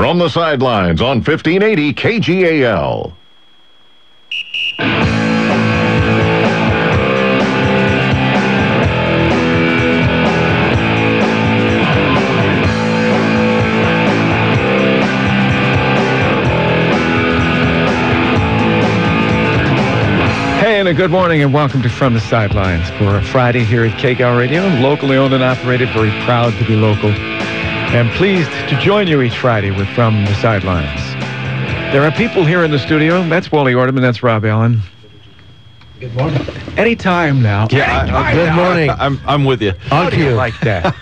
From the sidelines on 1580 KGAL. And good morning and welcome to From the Sidelines for a Friday here at KGAL Radio, locally owned and operated, very proud to be local, and pleased to join you each Friday with From the Sidelines. There are people here in the studio. That's Wally Ordeman, that's Rob Allen. Good morning. Anytime now. Yeah, good morning. I'm with you. How do you like that?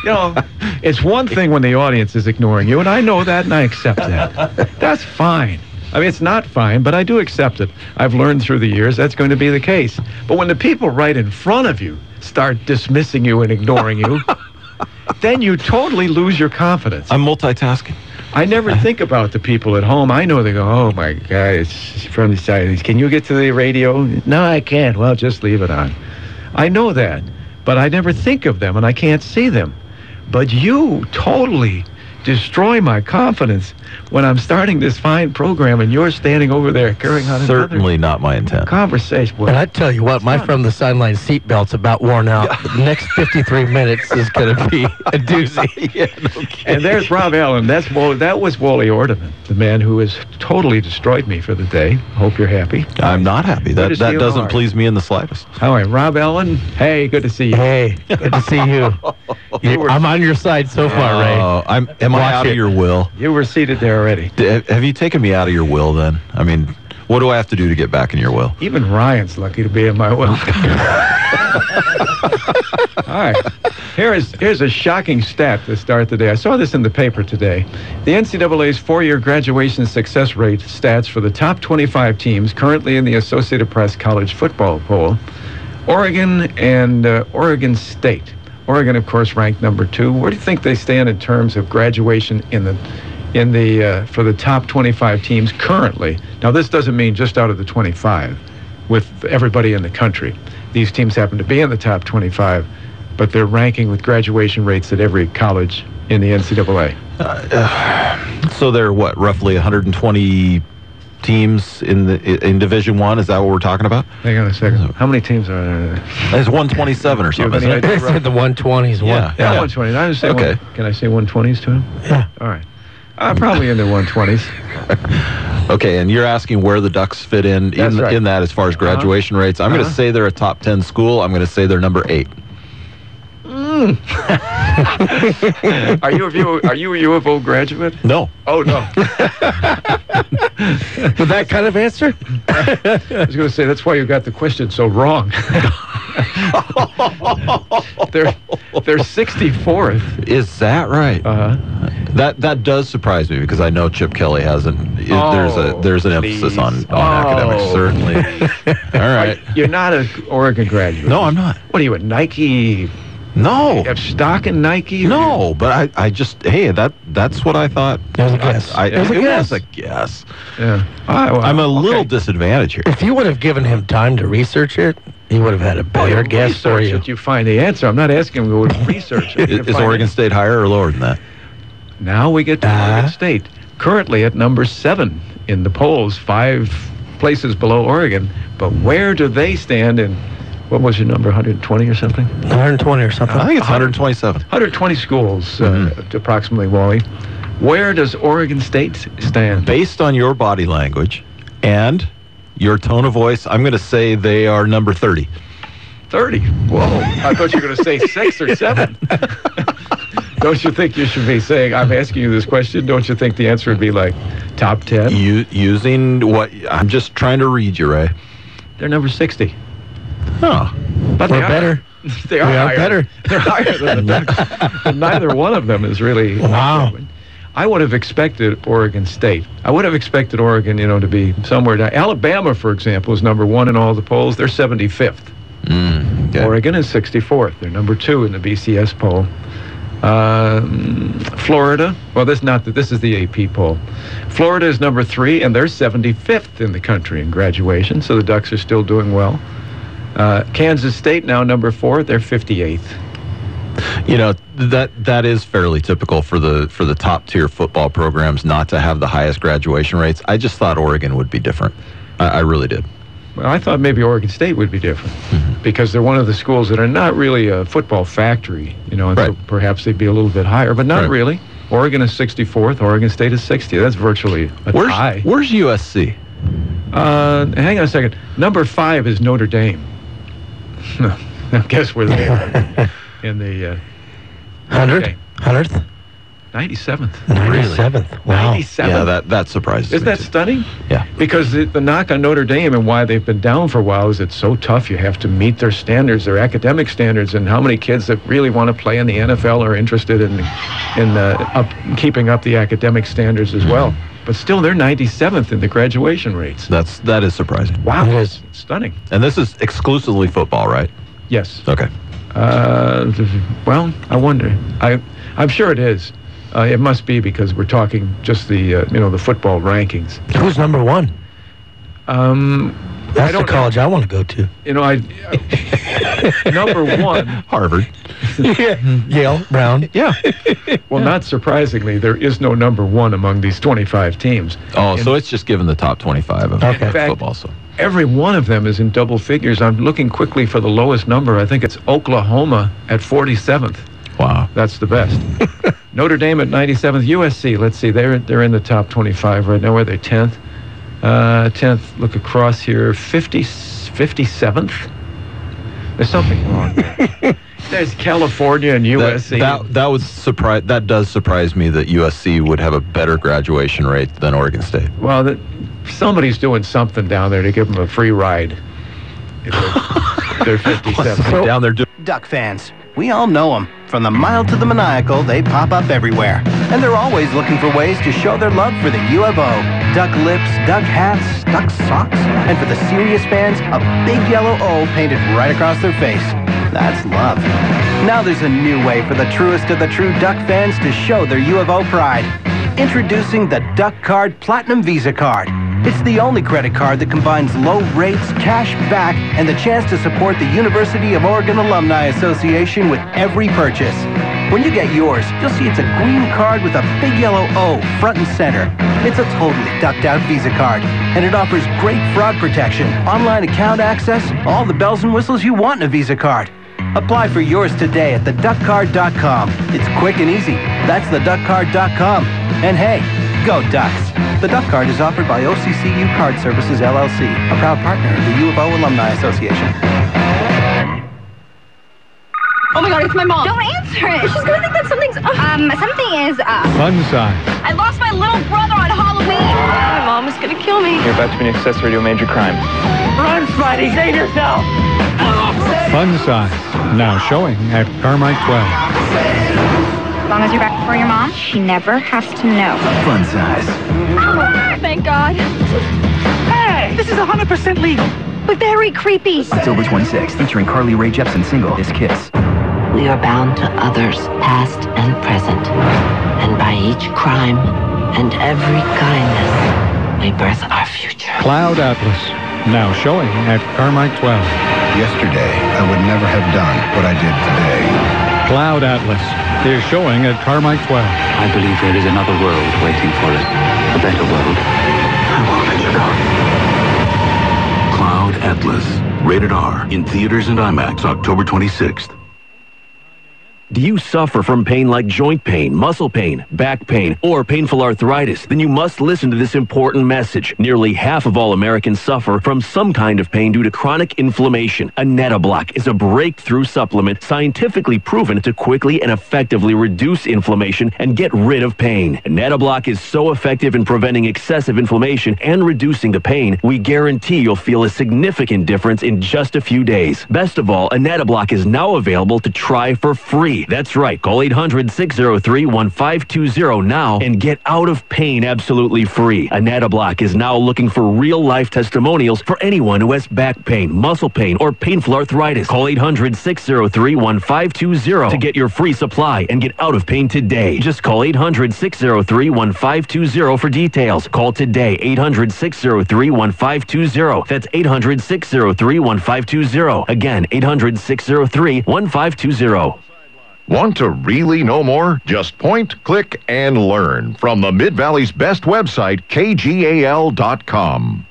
You know, it's one thing when the audience is ignoring you, and I know that and I accept that. That's fine. I mean, it's not fine, but I do accept it. I've learned through the years that's going to be the case. But when the people right in front of you start dismissing you and ignoring you, then you totally lose your confidence. I'm multitasking. I never think about the people at home. I know they go, oh, my God, it's From the Sidelines. Can you get to the radio? No, I can't. Well, just leave it on. I know that, but I never think of them, and I can't see them. But you totally destroy my confidence when I'm starting this fine program and you're standing over there carrying on Certainly not my intent. Conversation. Well, and I tell you what, my From the Sidelines seatbelt's about worn out. The next 53 minutes is going to be a doozy. Yeah, no kidding. And there's Rob Allen. That was Wally Ordeman, the man who has totally destroyed me for the day. Hope you're happy. I'm not happy. That doesn't please me in the slightest. All right, Rob Allen. Hey, good to see you. Hey, good to see you. I'm on your side so far, Ray. Am I out of your will? You were seated there already. Have you taken me out of your will then? I mean, what do I have to do to get back in your will? Even Ryan's lucky to be in my will. All right. Here's a shocking stat to start the day. I saw this in the paper today. The NCAA's four-year graduation success rate stats for the top 25 teams currently in the Associated Press college football poll. Oregon and Oregon State. Oregon, of course, ranked number 2. Where do you think they stand in terms of graduation for the top 25 teams currently? Now, this doesn't mean just out of the 25 with everybody in the country. These teams happen to be in the top 25, but they're ranking with graduation rates at every college in the NCAA. So they're what, roughly 120 teams in Division I? Is that what we're talking about? Hang on a second. How many teams are there? It's 127 or something, isn't it? They said the 120s. Yeah. 120. I say okay. Can I say 120s to him? Yeah. All right. Probably in the 120s. Okay, and you're asking where the Ducks fit in that as far as graduation rates. I'm going to say they're a top 10 school. I'm going to say they're number 8. Are you a U of O graduate? No. Oh, no. With that kind of answer? I was going to say, that's why you got the question so wrong. They're 64th. Is that right? That does surprise me because I know Chip Kelly hasn't. There's an emphasis on academics, certainly. All right. You're not an Oregon graduate. No, I'm not. What are you, a Nike? No. You have stock in Nike? No, but I just, that's what I thought. It was a guess. It was a guess. Yeah. I'm a little disadvantaged here. If you would have given him time to research it, he would have had a better guess for you. You find the answer. I'm not asking him to research it. Is Oregon State higher or lower than that? Now we get to Oregon State. Currently at number 7 in the polls, 5 places below Oregon. But where do they stand in, what was your number, 120 or something? 120 or something. I think it's 127. 120 schools, approximately, Wally. Where does Oregon State stand? Based on your body language and your tone of voice, I'm going to say they are number 30. 30? Whoa. I thought you were going to say 6 or 7. Don't you think you should be saying, I'm asking you this question, don't you think the answer would be like top 10? Using what, I'm just trying to read you, Ray. They're number 60. Oh. But we're better. They are higher. Better. They're higher than the Ducks. And neither one of them is really... Wow. I would have expected Oregon State. I would have expected Oregon, to be somewhere down. Alabama, for example, is number 1 in all the polls. They're 75th. Okay. Oregon is 64th. They're number 2 in the BCS poll. Florida, well, this is the AP poll. Florida is number 3, and they're 75th in the country in graduation, so the Ducks are still doing well. Kansas State now number 4, they're 58th. You know, that is fairly typical for the top tier football programs not to have the highest graduation rates. I just thought Oregon would be different. I really did. Well, I thought maybe Oregon State would be different because they're one of the schools that are not really a football factory, and so perhaps they'd be a little bit higher, but not really. Oregon is 64th. Oregon State is 60th. That's virtually a tie. Where's USC? Hang on a second. Number 5 is Notre Dame. Now guess where they are in the 100th? 97th. 97th. Wow. 97th. Yeah, that surprises me. Isn't that stunning? Yeah. Because the knock on Notre Dame and why they've been down for a while is it's so tough. You have to meet their standards, their academic standards, and how many kids that really want to play in the NFL are interested in keeping up the academic standards as well. But still, they're 97th in the graduation rates. That is surprising. Wow. It is. It's stunning. And this is exclusively football, right? Yes. Okay. Well, I wonder. I'm sure it is. It must be because we're talking just the football rankings. Who's number 1? That's the college I want to go to. Number 1. Harvard. Yale, Brown. Yeah. Well, not surprisingly, there is no number 1 among these 25 teams. Oh, so it's just given the top 25 of football. So every one of them is in double figures. I'm looking quickly for the lowest number. I think it's Oklahoma at 47th. Wow. That's the best. Notre Dame at 97th. USC, let's see, they're in the top 25 right now. Where are they? 10th? 10th, look across here, 57th? There's something wrong there. There's California and USC. That does surprise me that USC would have a better graduation rate than Oregon State. Well, somebody's doing something down there to give them a free ride. They're 57th. Down there Duck fans. We all know them. From the mild to the maniacal, they pop up everywhere. And they're always looking for ways to show their love for the U of O. Duck lips, duck hats, duck socks, and for the serious fans, a big yellow O painted right across their face. That's love. Now there's a new way for the truest of the true Duck fans to show their U of O pride. Introducing the Duck Card Platinum Visa Card. It's the only credit card that combines low rates, cash back, and the chance to support the University of Oregon Alumni Association with every purchase. When you get yours, you'll see it's a green card with a big yellow O front and center. It's a totally ducked-out Visa card, and it offers great fraud protection, online account access, all the bells and whistles you want in a Visa card. Apply for yours today at theduckcard.com. It's quick and easy. That's theduckcard.com. And hey, go Ducks! The Duck Card is offered by OCCU Card Services, LLC, a proud partner of the U of O Alumni Association. Oh my God, it's my mom. Don't answer it. She's gonna think that something's up. Something is up. Fun size. I lost my little brother on Halloween. My mom is gonna kill me. You're about to be an accessory to a major crime. Run, Spidey, save yourself. Fun size. Now showing at Carmike 12. As long as you're back for your mom, she never has to know. Fun size. Thank God. Hey, this is 100% legal. But very creepy. October 26th, featuring Carly Rae Jepsen single, This Kiss. We are bound to others, past and present. And by each crime and every kindness, we birth our future. Cloud Atlas. Now showing at Carmike 12. Yesterday, I would never have done what I did today. Cloud Atlas is showing at Carmike 12. I believe there is another world waiting for us. A better world. I won't let you go. Cloud Atlas. Rated R. In theaters and IMAX October 26th. Do you suffer from pain like joint pain, muscle pain, back pain, or painful arthritis? Then you must listen to this important message. Nearly half of all Americans suffer from some kind of pain due to chronic inflammation. Anetoblock is a breakthrough supplement scientifically proven to quickly and effectively reduce inflammation and get rid of pain. Anetoblock is so effective in preventing excessive inflammation and reducing the pain, we guarantee you'll feel a significant difference in just a few days. Best of all, Anetoblock is now available to try for free. That's right. Call 800-603-1520 now and get out of pain absolutely free. Anetoblock is now looking for real-life testimonials for anyone who has back pain, muscle pain, or painful arthritis. Call 800-603-1520 to get your free supply and get out of pain today. Just call 800-603-1520 for details. Call today, 800-603-1520. That's 800-603-1520. Again, 800-603-1520. Want to really know more? Just point, click, and learn from the Mid-Valley's best website, KGAL.com.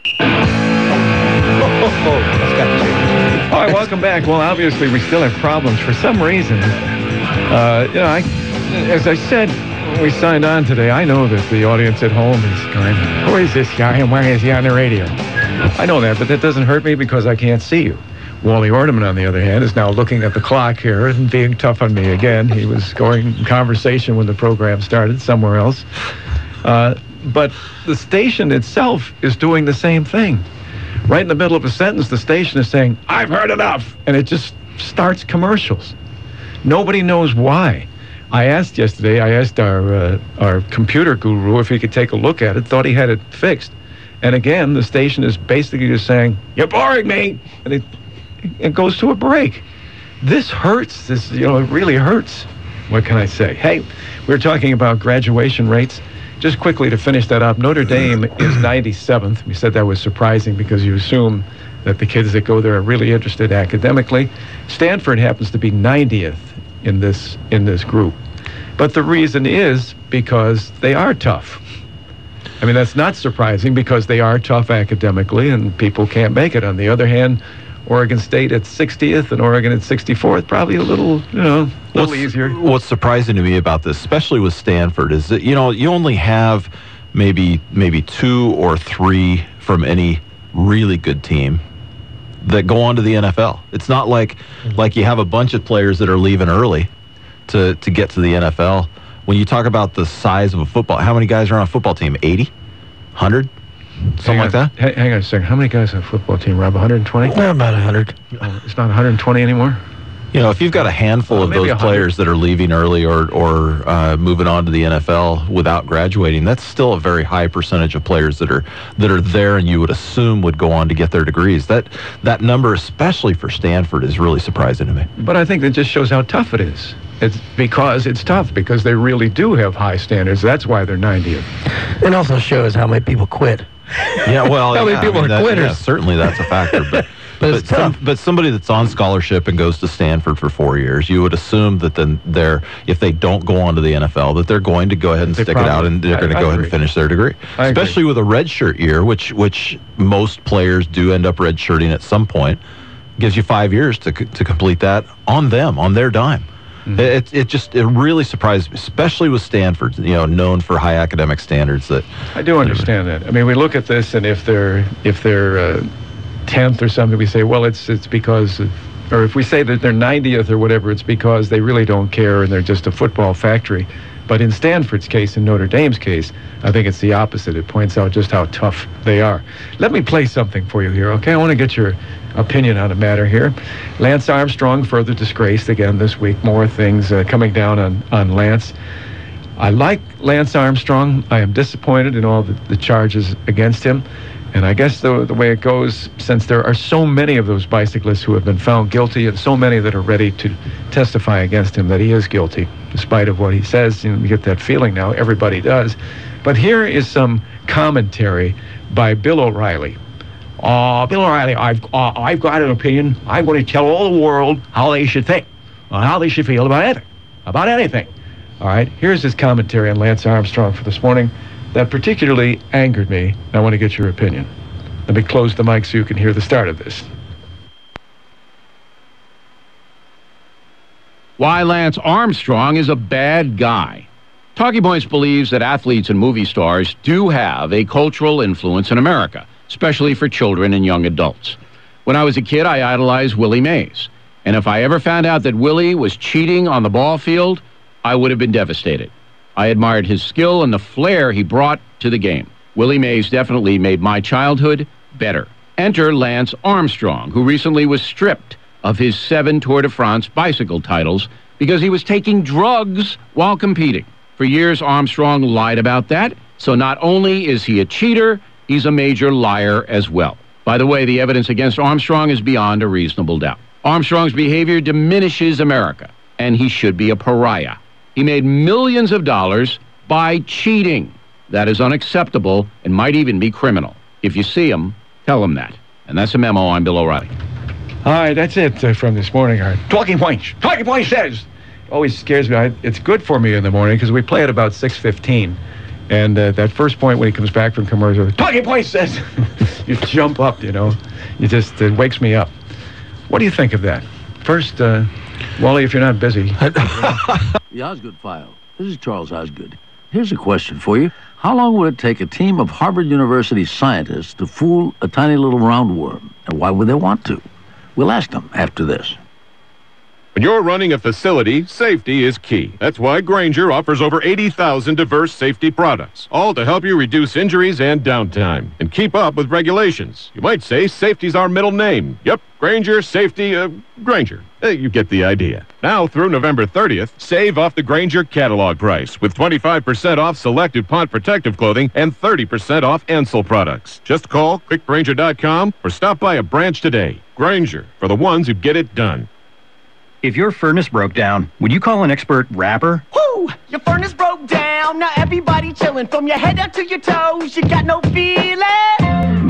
All right, welcome back. Well, obviously, we still have problems for some reason. As I said when we signed on today, I know that the audience at home is going, who is this guy and why is he on the radio? I know that, but that doesn't hurt me because I can't see you. Wally Ordeman, on the other hand, is now looking at the clock here and being tough on me again. He was going in conversation when the program started somewhere else. But the station itself is doing the same thing. Right in the middle of a sentence, the station is saying, I've heard enough, and it just starts commercials. Nobody knows why. I asked our computer guru if he could take a look at it, thought he had it fixed. And again, the station is basically just saying, you're boring me, and it goes to a break. This hurts. It really hurts. What can I say? Hey, we're talking about graduation rates. Just quickly to finish that up, Notre Dame is 97th. We said that was surprising because you assume that the kids that go there are really interested academically. Stanford happens to be 90th in this group. But the reason is because they are tough. I mean, that's not surprising because they are tough academically and people can't make it. On the other hand, Oregon State at 60th and Oregon at 64th, probably a little easier. What's surprising to me about this, especially with Stanford, is that, you only have maybe 2 or 3 from any really good team that go on to the NFL. It's not like you have a bunch of players that are leaving early to get to the NFL. When you talk about the size of a football, how many guys are on a football team? 80? 100? Something like that? Hang on a second. How many guys on a football team, Rob? 120? About 100. Oh, it's not 120 anymore? If you've got a handful of those players that are leaving early or moving on to the NFL without graduating, that's still a very high percentage of players that are there and you would assume would go on to get their degrees. That number, especially for Stanford, is really surprising to me. But I think that just shows how tough it is. It's because it's tough, because they really do have high standards. That's why they're 90th. It also shows how many people quit. Yeah, well, how many people are quitters? Yeah, certainly that's a factor. But somebody that's on scholarship and goes to Stanford for 4 years, you would assume that then if they don't go on to the NFL, that they're going to go ahead and stick it out and they're going to go ahead and finish their degree. Especially with a redshirt year, which most players do end up redshirting at some point, gives you 5 years to complete that on their dime. Mm-hmm. It really surprised me, especially with Stanford, known for high academic standards. That I do understand that. I mean, we look at this, and if they're 10th or something, we say, well, it's because, or if we say that they're 90th or whatever, it's because they really don't care and they're just a football factory. But in Stanford's case, in Notre Dame's case, I think it's the opposite. It points out just how tough they are. Let me play something for you here, okay? I want to get your opinion on a matter here. Lance Armstrong further disgraced again this week. More things coming down on Lance. I like Lance Armstrong. I am disappointed in all the charges against him. And I guess the way it goes, since there are so many of those bicyclists who have been found guilty and so many that are ready to testify against him that he is guilty, despite of what he says, you get that feeling now, everybody does. But here is some commentary by Bill O'Reilly. Bill O'Reilly, I've got an opinion. I'm going to tell all the world how they should think, or how they should feel about anything. All right, here's his commentary on Lance Armstrong for this morning. That particularly angered me, and I want to get your opinion. Let me close the mic so you can hear the start of this. Why Lance Armstrong is a bad guy. Talking Points believes that athletes and movie stars do have a cultural influence in America, especially for children and young adults. When I was a kid, I idolized Willie Mays. And if I ever found out that Willie was cheating on the ball field, I would have been devastated. I admired his skill and the flair he brought to the game. Willie Mays definitely made my childhood better. Enter Lance Armstrong, who recently was stripped of his 7 Tour de France bicycle titles because he was taking drugs while competing. For years, Armstrong lied about that, so not only is he a cheater, he's a major liar as well. By the way, the evidence against Armstrong is beyond a reasonable doubt. Armstrong's behavior diminishes America, and he should be a pariah. He made millions of dollars by cheating. That is unacceptable and might even be criminal. If you see him, tell him that. And that's a memo. I'm Bill O'Reilly. All right, that's it from this morning. Our Talking Points. Talking Points says, always scares me. It's good for me in the morning because we play at about 6:15. And that first point when he comes back from commercial, Talking Point says, you jump up, it wakes me up. What do you think of that? First, Wally, if you're not busy. The Osgood File. This is Charles Osgood. Here's a question for you. How long would it take a team of Harvard University scientists to fool a tiny little roundworm? And why would they want to? We'll ask them after this. When you're running a facility, safety is key. That's why Grainger offers over 80,000 diverse safety products, all to help you reduce injuries and downtime and keep up with regulations. You might say safety's our middle name. Yep, Grainger, safety, Grainger. You get the idea. Now through November 30th, save off the Grainger catalog price with 25% off selected pond protective clothing and 30% off Ansel products. Just call clickgrainger.com or stop by a branch today. Grainger, for the ones who get it done. If your furnace broke down, would you call an expert rapper? Whoo! Your furnace broke down. Now everybody chilling from your head up to your toes. You got no feeling?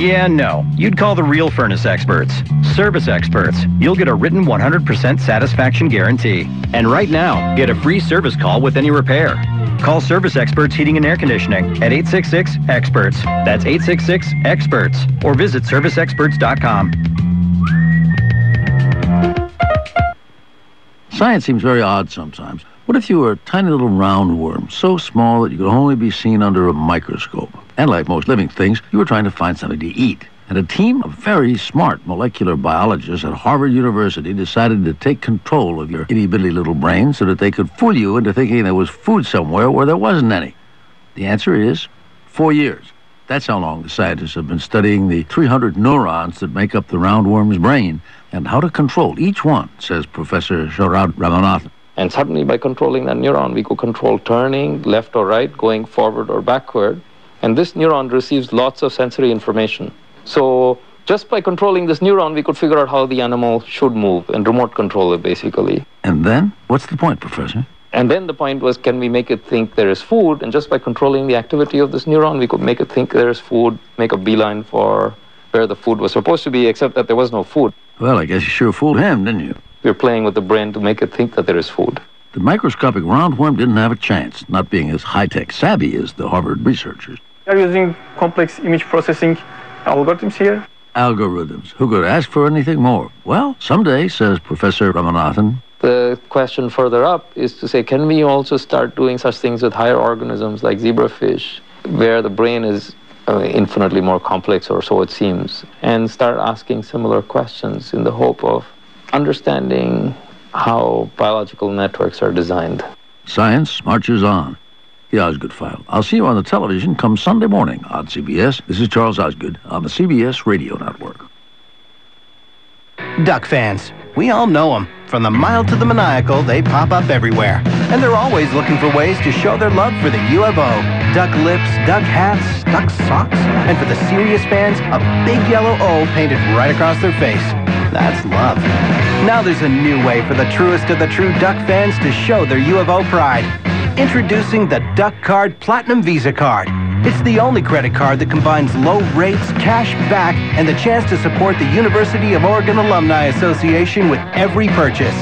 Yeah, no. You'd call the real furnace experts. Service experts. You'll get a written 100% satisfaction guarantee. And right now, get a free service call with any repair. Call Service Experts Heating and Air Conditioning at 866-EXPERTS. That's 866-EXPERTS. Or visit serviceexperts.com. Science seems very odd sometimes. What if you were a tiny little roundworm, so small that you could only be seen under a microscope? And like most living things, you were trying to find something to eat. And a team of very smart molecular biologists at Harvard University decided to take control of your itty-bitty little brain so that they could fool you into thinking there was food somewhere where there wasn't any. The answer is 4 years. That's how long the scientists have been studying the 300 neurons that make up the roundworm's brain and how to control each one, says Professor Sharad Ramanathan. And suddenly by controlling that neuron, we could control turning left or right, going forward or backward. And this neuron receives lots of sensory information. So just by controlling this neuron, we could figure out how the animal should move and remote control it, basically. And then, what's the point, Professor? And then the point was, can we make it think there is food? And just by controlling the activity of this neuron, we could make it think there is food, make a beeline for where the food was supposed to be, except that there was no food. Well, I guess you sure fooled him, didn't you? We were playing with the brain to make it think that there is food. The microscopic roundworm didn't have a chance, not being as high-tech savvy as the Harvard researchers. We are using complex image processing algorithms here. Algorithms. Who could ask for anything more? Well, someday, says Professor Ramanathan. The question further up is to say, can we also start doing such things with higher organisms like zebrafish, where the brain is infinitely more complex, or so it seems, and start asking similar questions in the hope of understanding how biological networks are designed. Science marches on. The Osgood File. I'll see you on the television come Sunday morning on CBS. This is Charles Osgood on the CBS Radio Network. Duck fans. We all know them. From the mild to the maniacal, they pop up everywhere. And they're always looking for ways to show their love for the U of O. Duck lips, duck hats, duck socks, and for the serious fans, a big yellow O painted right across their face. That's love. Now there's a new way for the truest of the true Duck fans to show their U of O pride. Introducing the Duck Card Platinum Visa Card. It's the only credit card that combines low rates, cash back, and the chance to support the University of Oregon Alumni Association with every purchase.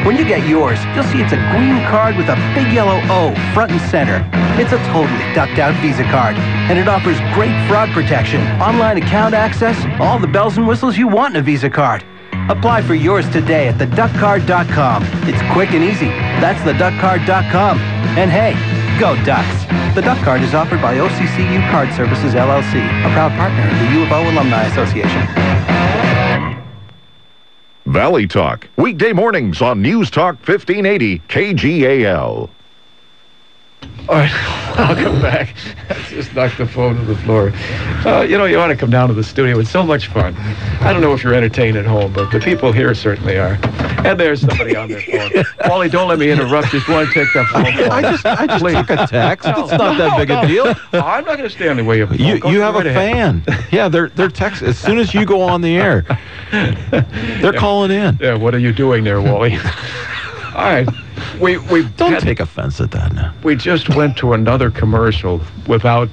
When you get yours, you'll see it's a green card with a big yellow O front and center. It's a totally ducked out Visa card, and it offers great fraud protection, online account access, all the bells and whistles you want in a Visa card. Apply for yours today at theduckcard.com. It's quick and easy. That's theduckcard.com. And hey, go Ducks. The Duck Card is offered by OCCU Card Services, LLC, a proud partner of the U of O Alumni Association. Valley Talk, weekday mornings on News Talk 1580 KGAL. All right, welcome back. I just knocked the phone to the floor. You ought to come down to the studio. It's so much fun. I don't know if you're entertained at home, but the people here certainly are. And there's somebody on their phone. Wally, don't let me interrupt you. If you want to take that phone call. I just took a text. It's not that big a deal. I'm not going to stand in the way of a phone. You have a fan. Yeah, they're text. As soon as you go on the air, they're calling in. Yeah, what are you doing there, Wally? All right. We don't take offense at that now. We just went to another commercial without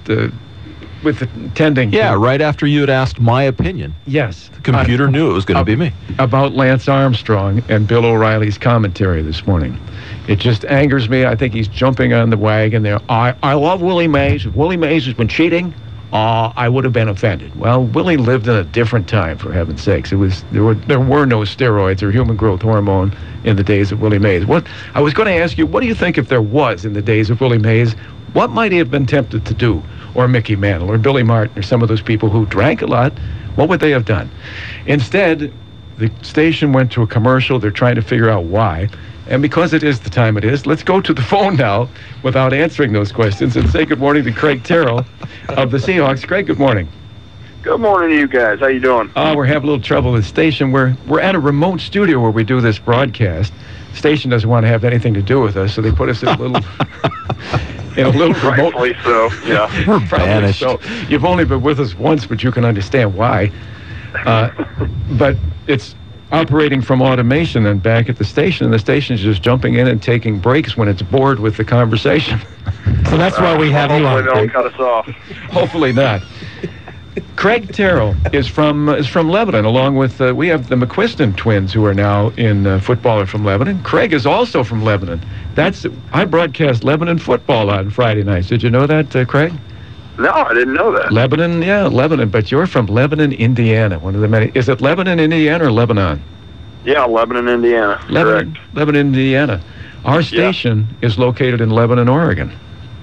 with attending. Yeah, right after you had asked my opinion. Yes. The computer knew it was going to be me. About Lance Armstrong and Bill O'Reilly's commentary this morning. It just angers me. I think he's jumping on the wagon there. I love Willie Mays. If Willie Mays has been cheating, I would have been offended. Well, Willie lived in a different time, for heaven's sakes. There were no steroids or human growth hormone in the days of Willie Mays. I was going to ask you, what do you think if there was in the days of Willie Mays? What might he have been tempted to do? Or Mickey Mantle, or Billy Martin, or some of those people who drank a lot? What would they have done? Instead, the station went to a commercial. They're trying to figure out why. And because it is the time it is, let's go to the phone now without answering those questions and say good morning to Craig Terrell of the Seahawks. Craig, good morning. Good morning to you guys. How you doing? We're having a little trouble with the station. We're at a remote studio where we do this broadcast. The station doesn't want to have anything to do with us, so they put us in a little remote. Rightfully so, yeah. We're banished. So you've only been with us once, but you can understand why. But it's operating from automation and back at the station, and the station's just jumping in and taking breaks when it's bored with the conversation. So that's why we have you on. Hopefully they don't cut us off. Hopefully not. Craig Terrell is from Lebanon, along with we have the McQuiston twins who are now in football from Lebanon. Craig is also from Lebanon. I broadcast Lebanon football on Friday nights. Did you know that, Craig? No, I didn't know that. Lebanon, but you're from Lebanon, Indiana. One of the many. Is it Lebanon, Indiana, or Lebanon? Yeah, Lebanon, Indiana. Correct. Lebanon, Indiana. Our station is located in Lebanon, Oregon.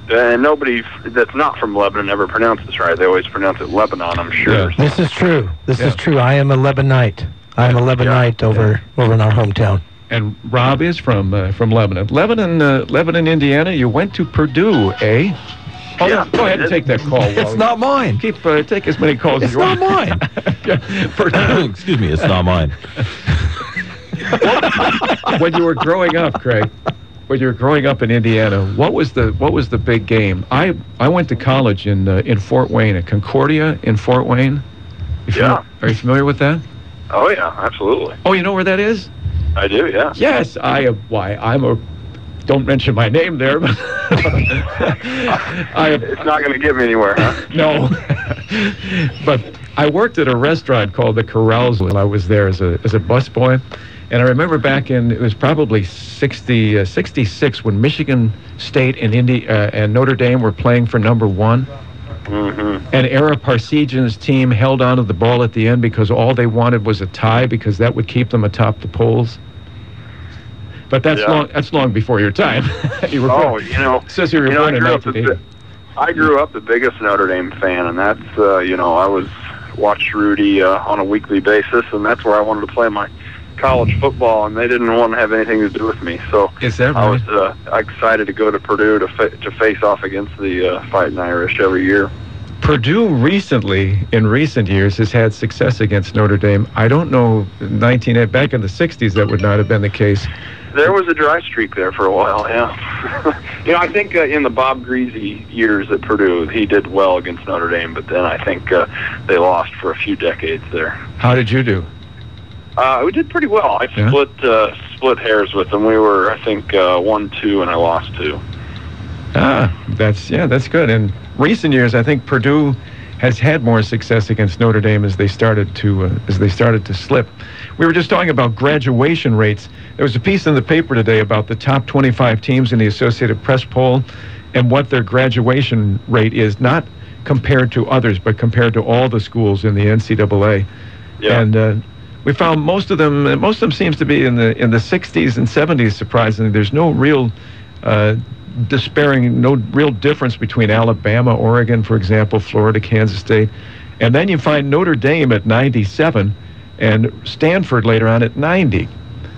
And nobody that's not from Lebanon ever pronounces this right. They always pronounce it Lebanon, I'm sure. Yeah. This is true. This is true. I am a Lebanite. I'm a Lebanite over in our hometown. And Rob is from Lebanon. Lebanon, Indiana. You went to Purdue, eh? Oh, yeah, go ahead and take that call. It's not mine. Take as many calls as you want. It's not mine. Excuse me, it's not mine. When you were growing up, Craig, when you were growing up in Indiana, what was the big game? I went to college in Fort Wayne, at Concordia in Fort Wayne. Are you familiar with that? Oh yeah, absolutely. Oh, you know where that is? I do, yeah. Yes, don't mention my name there, but it's not going to get me anywhere, huh? No. But I worked at a restaurant called the Corrals when I was there as a busboy. And I remember back it was probably 66 when Michigan State and Notre Dame were playing for number one. Mm-hmm. And Ara Parsegian's team held on to the ball at the end because all they wanted was a tie, because that would keep them atop the polls. But that's long before your time. You were says you were born in 1980. I grew up the biggest Notre Dame fan, and that's I watched Rudy on a weekly basis, and that's where I wanted to play my college football, and they didn't want to have anything to do with me. So is that right? I was excited to go to Purdue to face off against the Fighting Irish every year. Purdue in recent years, has had success against Notre Dame. I don't know, back in the 60s, that would not have been the case. There was a dry streak there for a while, yeah. I think in the Bob Greasy years at Purdue, he did well against Notre Dame, but then I think they lost for a few decades there. How did you do? We did pretty well. I split hairs with them. We were, I think, 1-2, and I lost 2. That's good. In recent years, I think Purdue has had more success against Notre Dame as they started to slip. We were just talking about graduation rates. There was a piece in the paper today about the top 25 teams in the Associated Press poll and what their graduation rate is, not compared to others, but compared to all the schools in the NCAA. Yeah. And we found most of them seems to be in the 60s and 70s. Surprisingly, there's no real no real difference between Alabama, Oregon, for example, Florida, Kansas State, and then you find Notre Dame at 97 and Stanford later on at 90.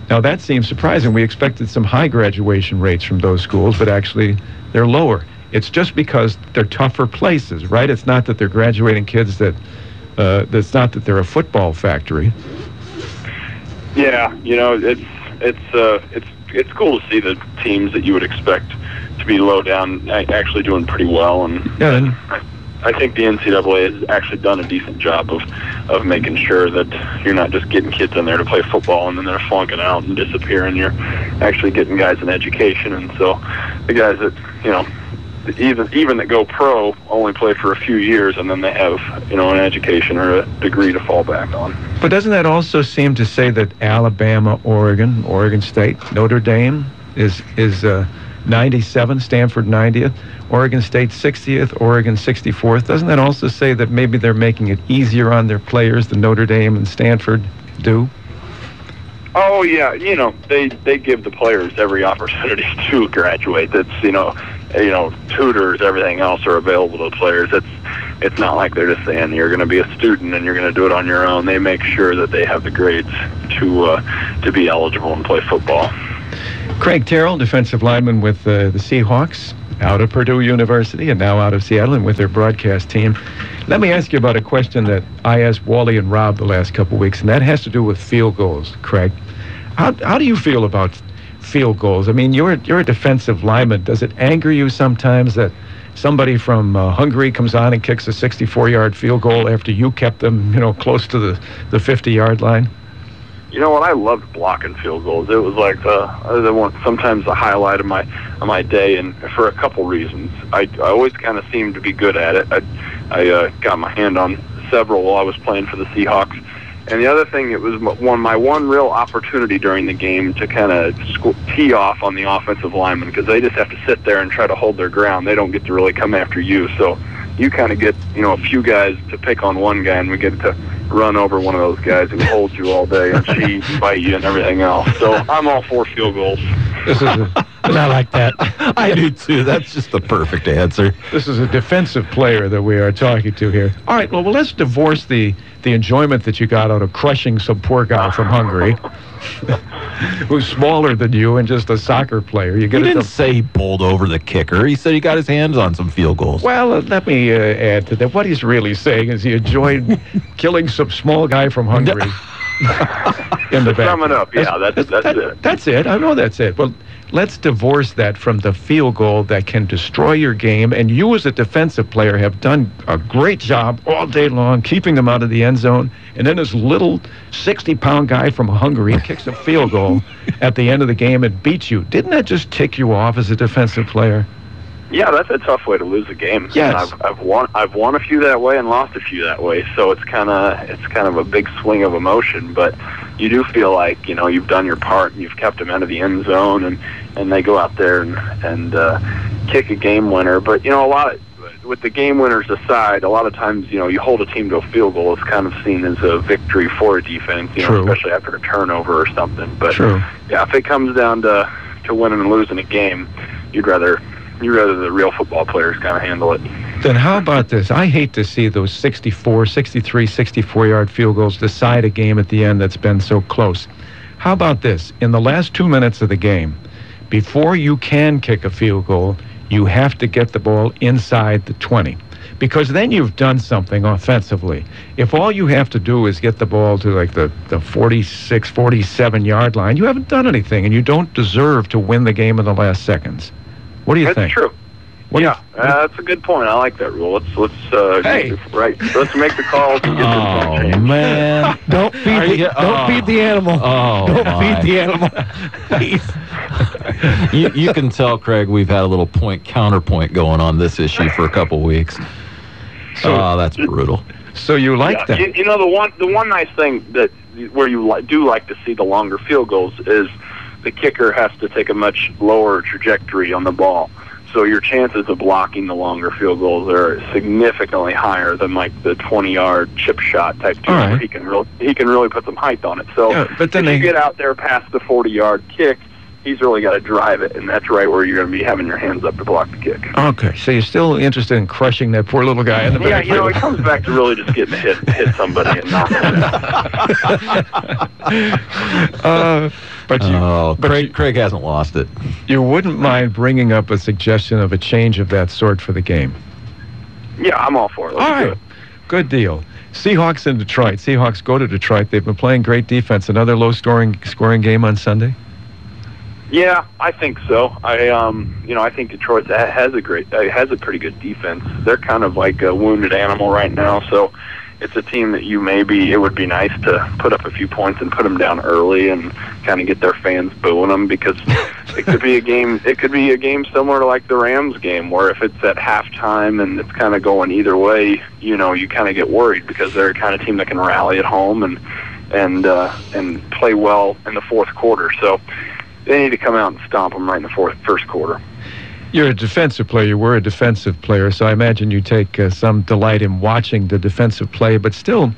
Now that seems surprising. We expected some high graduation rates from those schools, but actually they're lower. It's just because they're tougher places, right? It's not that they're graduating kids that's not that they're a football factory. Yeah, it's cool to see the teams that you would expect to be low down actually doing pretty well, and I think the NCAA has actually done a decent job of making sure that you're not just getting kids in there to play football and then they're flunking out and disappearing. You're actually getting guys an education, and so the guys that even that go pro only play for a few years, and then they have an education or a degree to fall back on. But doesn't that also seem to say that Alabama, Oregon State, Notre Dame is 97, Stanford 90th, Oregon State 60th, Oregon 64th? Doesn't that also say that maybe they're making it easier on their players than Notre Dame and Stanford do? Oh yeah, they give the players every opportunity to graduate. That's tutors, everything else are available to the players. It's not like they're just saying you're going to be a student and you're going to do it on your own. They make sure that they have the grades to be eligible and play football. Craig Terrell, defensive lineman with the Seahawks, out of Purdue University and now out of Seattle and with their broadcast team. Let me ask you about a question that I asked Wally and Rob the last couple of weeks, and that has to do with field goals, Craig. How do you feel about field goals? I mean, you're a defensive lineman. Does it anger you sometimes that somebody from Hungary comes on and kicks a 64-yard field goal after you kept them, close to the 50-yard line? You know what? I loved blocking field goals. It was like the one, sometimes the highlight of my day, and for a couple reasons. I always kind of seemed to be good at it. I got my hand on several while I was playing for the Seahawks. And the other thing, it was my one real opportunity during the game to kind of tee off on the offensive linemen, because they just have to sit there and try to hold their ground. They don't get to really come after you. So you kind of get, a few guys to pick on one guy, and we get to run over one of those guys who holds you all day and cheat and bite you and everything else. So I'm all for field goals. Not like that. I do too. That's just the perfect answer. This is a defensive player that we are talking to here. All right, well, let's divorce the enjoyment that you got out of crushing some poor guy from Hungary who's smaller than you and just a soccer player. He didn't say he bowled over the kicker. He said he got his hands on some field goals. Well, let me add to that. What he's really saying is he enjoyed killing some small guy from Hungary in the back. Sum it up. Yeah, that's it. That's it. I know that's it. Well, let's divorce that from the field goal that can destroy your game. And you as a defensive player have done a great job all day long keeping them out of the end zone. And then this little 60-pound guy from Hungary kicks a field goal at the end of the game and beats you. Didn't that just tick you off as a defensive player? Yeah, that's a tough way to lose a game. Yes. I've won a few that way and lost a few that way. So it's kind of a big swing of emotion. But you do feel like you've done your part and you've kept them out of the end zone, and they go out there and kick a game winner. But with the game winners aside, a lot of times you hold a team to a field goal. It's kind of seen as a victory for a defense, especially after a turnover or something. But yeah, if it comes down to winning and losing a game, you'd rather the real football players kind of handle it. Then how about this? I hate to see those 63, 64-yard field goals decide a game at the end that's been so close. How about this? In the last 2 minutes of the game, before you can kick a field goal, you have to get the ball inside the 20. Because then you've done something offensively. If all you have to do is get the ball to like the 46, 47-yard line, you haven't done anything, and you don't deserve to win the game in the last seconds. What do you think? That's true. That's a good point. I like that rule. Let's Let's make the call to get this changed. Man, don't feed the animal. Don't feed the animal. Please. You can tell, Craig, we've had a little counterpoint going on this issue for a couple weeks. So that's brutal. So you like that? The one nice thing where you do like to see the longer field goals is the kicker has to take a much lower trajectory on the ball. So your chances of blocking the longer field goals are significantly higher than like the 20-yard chip shot type deal, where he can really put some height on it. So but then if you get out there past the 40-yard kick, he's really got to drive it, and that's right where you're going to be having your hands up to block the kick. Okay, so you're still interested in crushing that poor little guy in the back. Yeah, it comes back to really just getting hit somebody and not. Craig hasn't lost it. You wouldn't mind bringing up a suggestion of a change of that sort for the game? Yeah, I'm all for it. Let's do it. Good deal. Seahawks in Detroit. Seahawks go to Detroit. They've been playing great defense. Another low-scoring game on Sunday? Yeah, I think so. I think Detroit has a pretty good defense. They're kind of like a wounded animal right now, so it's a team that it would be nice to put up a few points and put them down early and kind of get their fans booing them, because it could be a game. It could be a game similar to like the Rams game, where if it's at halftime and it's kind of going either way, you kind of get worried, because they're a kind of team that can rally at home and play well in the fourth quarter. So they need to come out and stomp them right in the first quarter. You're a defensive player. You were a defensive player, so I imagine you take some delight in watching the defensive play. But still,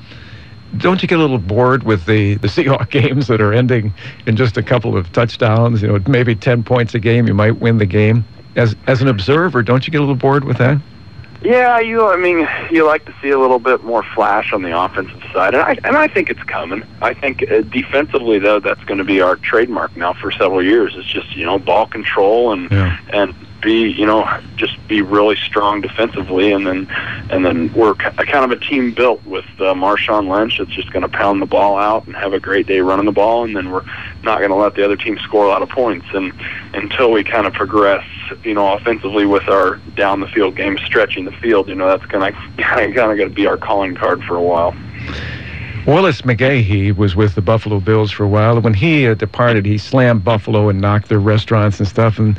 don't you get a little bored with the Seahawks games that are ending in just a couple of touchdowns? Maybe 10 points a game, you might win the game. As an observer, don't you get a little bored with that? Yeah, you like to see a little bit more flash on the offensive side, and I think it's coming. I think defensively, though, that's going to be our trademark now for several years. It's just ball control and be really strong defensively, and then we're kind of a team built with Marshawn Lynch that's just going to pound the ball out and have a great day running the ball, and then we're not going to let the other team score a lot of points, and until we kind of progress offensively with our down the field game, stretching the field, that's going to kind of be our calling card for a while. Willis McGahee was with the Buffalo Bills for a while. When he departed, he slammed Buffalo and knocked their restaurants and stuff. And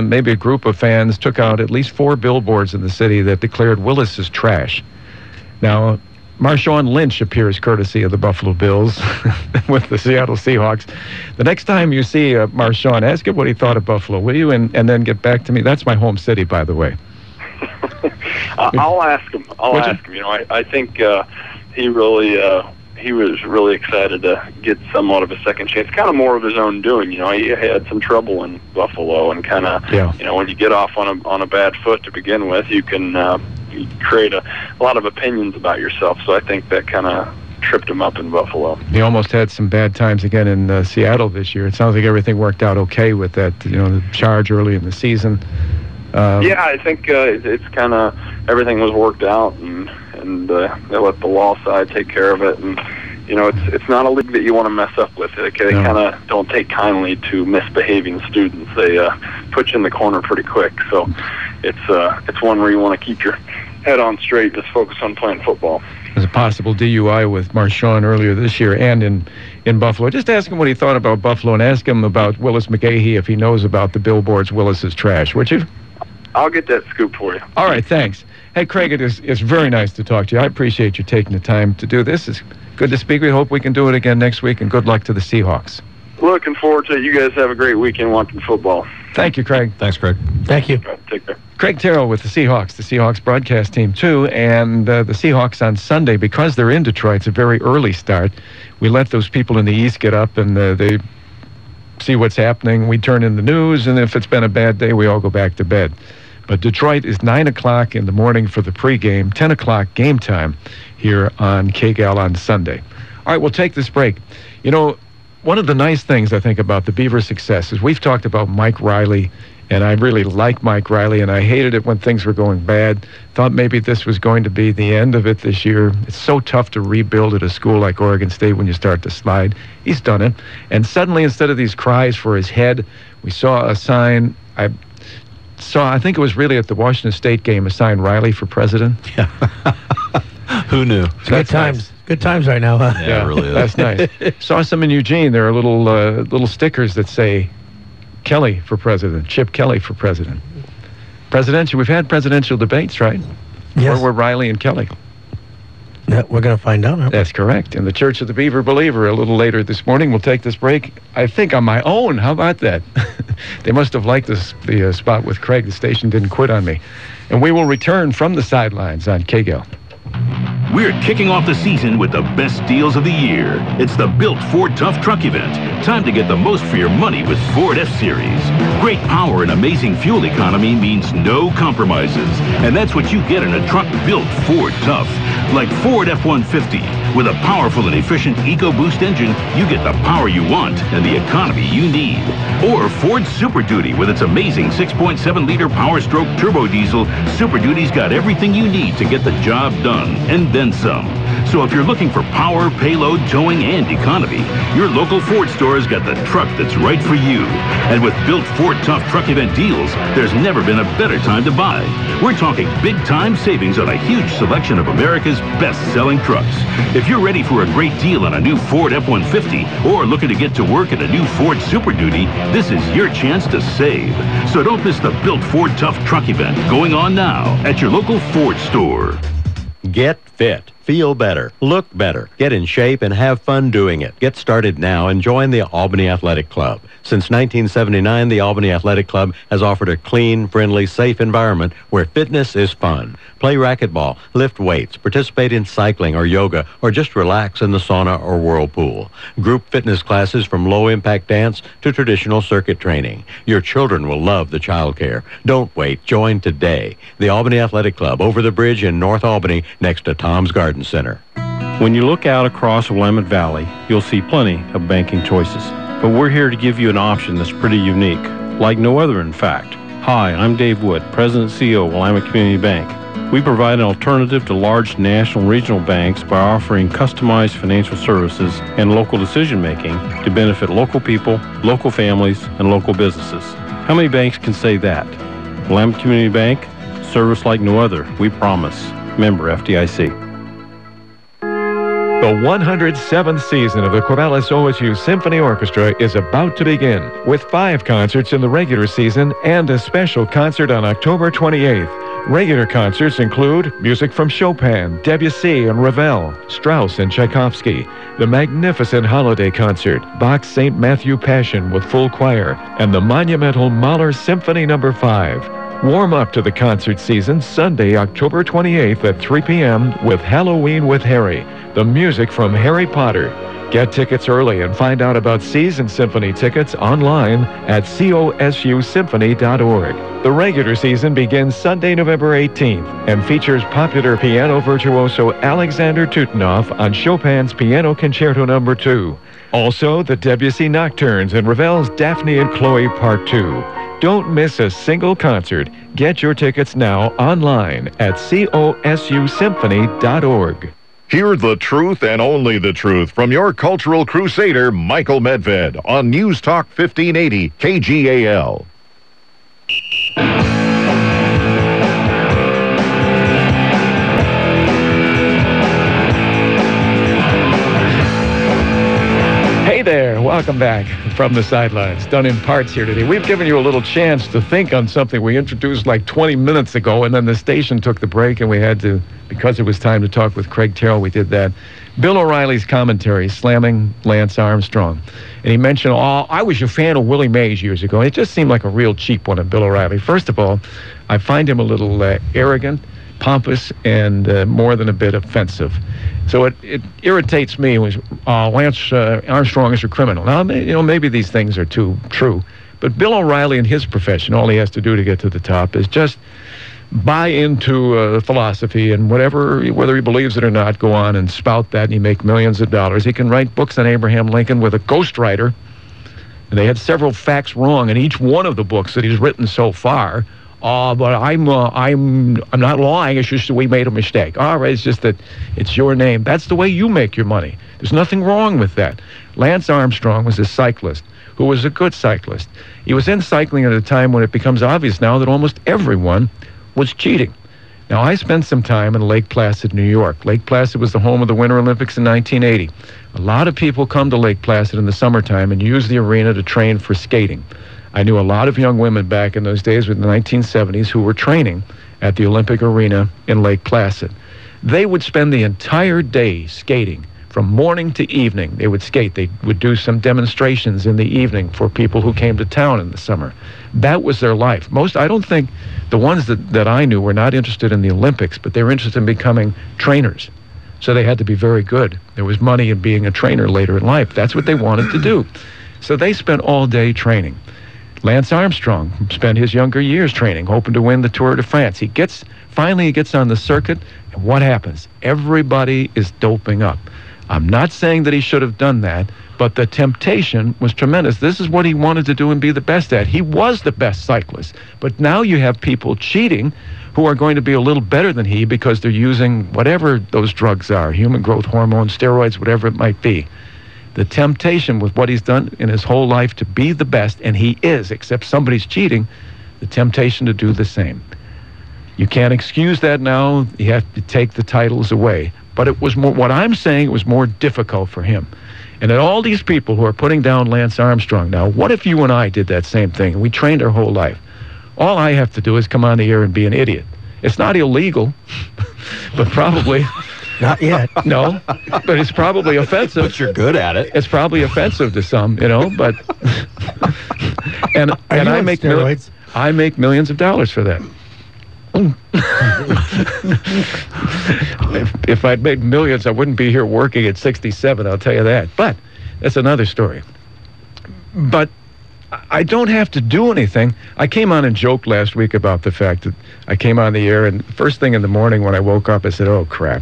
maybe a group of fans took out at least 4 billboards in the city that declared Willis as trash. Now, Marshawn Lynch appears courtesy of the Buffalo Bills with the Seattle Seahawks. The next time you see Marshawn, ask him what he thought of Buffalo, will you? And then get back to me. That's my home city, by the way. I'll ask him. I think he was really excited to get somewhat of a second chance, kind of more of his own doing. He had some trouble in Buffalo, and kind of, when you get off on a bad foot to begin with, you can you create a lot of opinions about yourself. So I think that kind of tripped him up in Buffalo. He almost had some bad times again in Seattle this year. It sounds like everything worked out okay with that, the charge early in the season. I think it's kind of everything was worked out, and they let the law side take care of it. And it's not a league that you want to mess up with. They kind of don't take kindly to misbehaving students. They put you in the corner pretty quick. So it's one where you want to keep your head on straight, just focus on playing football. There's a possible DUI with Marshawn earlier this year and in Buffalo. Just ask him what he thought about Buffalo, and ask him about Willis McGahee if he knows about the billboards Willis is trash, would you? I'll get that scoop for you. All right, thanks. Hey, Craig, it's very nice to talk to you. I appreciate you taking the time to do this. It's good to speak. We hope we can do it again next week, and good luck to the Seahawks. Looking forward to it. You guys have a great weekend watching football. Thank you, Craig. Thanks, Craig. Thank you. Right, take care. Craig Terrell with the Seahawks broadcast team, too. And the Seahawks on Sunday, because they're in Detroit, it's a very early start. We let those people in the East get up, and they see what's happening. We turn in the news, and if it's been a bad day, we all go back to bed. But Detroit is 9 o'clock in the morning for the pregame, 10 o'clock game time here on KGAL on Sunday. All right, we'll take this break. One of the nice things I think about the Beaver success is we've talked about Mike Riley, and I really like Mike Riley, and I hated it when things were going bad. Thought maybe this was going to be the end of it this year. It's so tough to rebuild at a school like Oregon State when you start to slide. He's done it. And suddenly, instead of these cries for his head, we saw a sign. I think it was really at the Washington State game, a sign, Riley for president. Yeah. Who knew? Good times. Nice. Good times right now, huh? Yeah, it really is. That's nice. Saw some in Eugene. There are little stickers that say Kelly for president, Chip Kelly for president. Presidential. We've had presidential debates, right? Yes. Where were Riley and Kelly? Yeah, we're going to find out. That's correct. In the Church of the Beaver Believer a little later this morning. We'll take this break, I think, on my own. How about that? They must have liked the spot with Craig. The station didn't quit on me. And we will return from the sidelines on KGAL. We're kicking off the season with the best deals of the year. It's the Built Ford Tough Truck event. Time to get the most for your money with Ford F-Series. Great power and amazing fuel economy means no compromises. And that's what you get in a truck built Ford Tough. Like Ford F-150. With a powerful and efficient EcoBoost engine, you get the power you want and the economy you need. Or Ford Super Duty with its amazing 6.7-liter Power Stroke turbo diesel. Super Duty's got everything you need to get the job done. And then then some. So if you're looking for power, payload, towing, and economy, your local Ford store has got the truck that's right for you. And with Built Ford Tough Truck Event deals, there's never been a better time to buy. We're talking big-time savings on a huge selection of America's best-selling trucks. If you're ready for a great deal on a new Ford F-150 or looking to get to work in a new Ford Super Duty, this is your chance to save. So don't miss the Built Ford Tough Truck Event going on now at your local Ford store. Get fit. Feel better. Look better. Get in shape and have fun doing it. Get started now and join the Albany Athletic Club. Since 1979, the Albany Athletic Club has offered a clean, friendly, safe environment where fitness is fun. Play racquetball, lift weights, participate in cycling or yoga, or just relax in the sauna or whirlpool. Group fitness classes from low-impact dance to traditional circuit training. Your children will love the child care. Don't wait. Join today. The Albany Athletic Club over the bridge in North Albany next to Tom's Garden Center. When you look out across Willamette Valley, you'll see plenty of banking choices. But we're here to give you an option that's pretty unique, like no other in fact. Hi, I'm Dave Wood, President and CEO of Willamette Community Bank. We provide an alternative to large national and regional banks by offering customized financial services and local decision-making to benefit local people, local families, and local businesses. How many banks can say that? Willamette Community Bank, service like no other, we promise. Member FDIC. The 107th season of the Corvallis OSU Symphony Orchestra is about to begin, with 5 concerts in the regular season and a special concert on October 28th. Regular concerts include music from Chopin, Debussy, and Ravel, Strauss and Tchaikovsky, the magnificent Holiday Concert, Bach's St. Matthew Passion with full choir, and the monumental Mahler Symphony No. 5. Warm up to the concert season Sunday, October 28th at 3 p.m. with Halloween with Harry, the music from Harry Potter. Get tickets early and find out about season symphony tickets online at cosusymphony.org. The regular season begins Sunday, November 18th and features popular piano virtuoso Alexander Tutanov on Chopin's Piano Concerto No. 2. Also, the Debussy Nocturnes and Ravel's Daphne and Chloe Part 2. Don't miss a single concert. Get your tickets now online at cosusymphony.org. Hear the truth and only the truth from your cultural crusader, Michael Medved, on News Talk 1580 KGAL. Hey there, welcome back from the Sidelines, done in parts here today. We've given you a little chance to think on something we introduced like 20 minutes ago, and then the station took the break, and we had to, because it was time to talk with Craig Terrell, we did that. Bill O'Reilly's commentary, slamming Lance Armstrong. And he mentioned, I was a fan of Willie Mays years ago. It just seemed like a real cheap one of Bill O'Reilly. First of all, I find him a little arrogant, pompous, and more than a bit offensive. So it irritates me when Lance Armstrong is a criminal. Now, maybe these things are too true, but Bill O'Reilly in his profession, all he has to do to get to the top is just buy into philosophy, and whether he believes it or not, go on and spout that, and he make millions of dollars. He can write books on Abraham Lincoln with a ghostwriter, and they had several facts wrong in each one of the books that he's written so far. But I'm not lying. It's just that we made a mistake. All right, it's just that it's your name. That's the way you make your money. There's nothing wrong with that. Lance Armstrong was a cyclist who was a good cyclist. He was in cycling at a time when it becomes obvious now that almost everyone was cheating. Now, I spent some time in Lake Placid, New York. Lake Placid was the home of the Winter Olympics in 1980. A lot of people come to Lake Placid in the summertime and use the arena to train for skating. I knew a lot of young women back in those days in the 1970s who were training at the Olympic Arena in Lake Placid. They would spend the entire day skating. From morning to evening, they would skate. They would do some demonstrations in the evening for people who came to town in the summer. That was their life. I don't think the ones that I knew were not interested in the Olympics, but they were interested in becoming trainers. So they had to be very good. There was money in being a trainer later in life. That's what they wanted to do. So they spent all day training. Lance Armstrong spent his younger years training, hoping to win the Tour de France. Finally he gets on the circuit, and what happens? Everybody is doping up. I'm not saying that he should have done that, But the temptation was tremendous. This is what he wanted to do and be the best at. He was the best cyclist. But now you have people cheating who are going to be a little better than he because they're using whatever those drugs are, human growth hormone, steroids, whatever it might be. The temptation with what he's done in his whole life to be the best, and he is, except somebody's cheating, the temptation to do the same. You can't excuse that now. You have to take the titles away. But it was more, what I'm saying, it was more difficult for him. And then all these people who are putting down Lance Armstrong now, what if you and I did that same thing and we trained our whole life? All I have to do is come on the air and be an idiot. It's not illegal, but probably... Not yet. No, but it's probably offensive. But you're good at it. It's probably offensive to some, but... and I make steroids? I make millions of dollars for that. If I'd made millions, I wouldn't be here working at 67, I'll tell you that. But that's another story. But I don't have to do anything. I came on and joked last week about the fact that I came on the air, and first thing in the morning when I woke up, I said, oh, crap.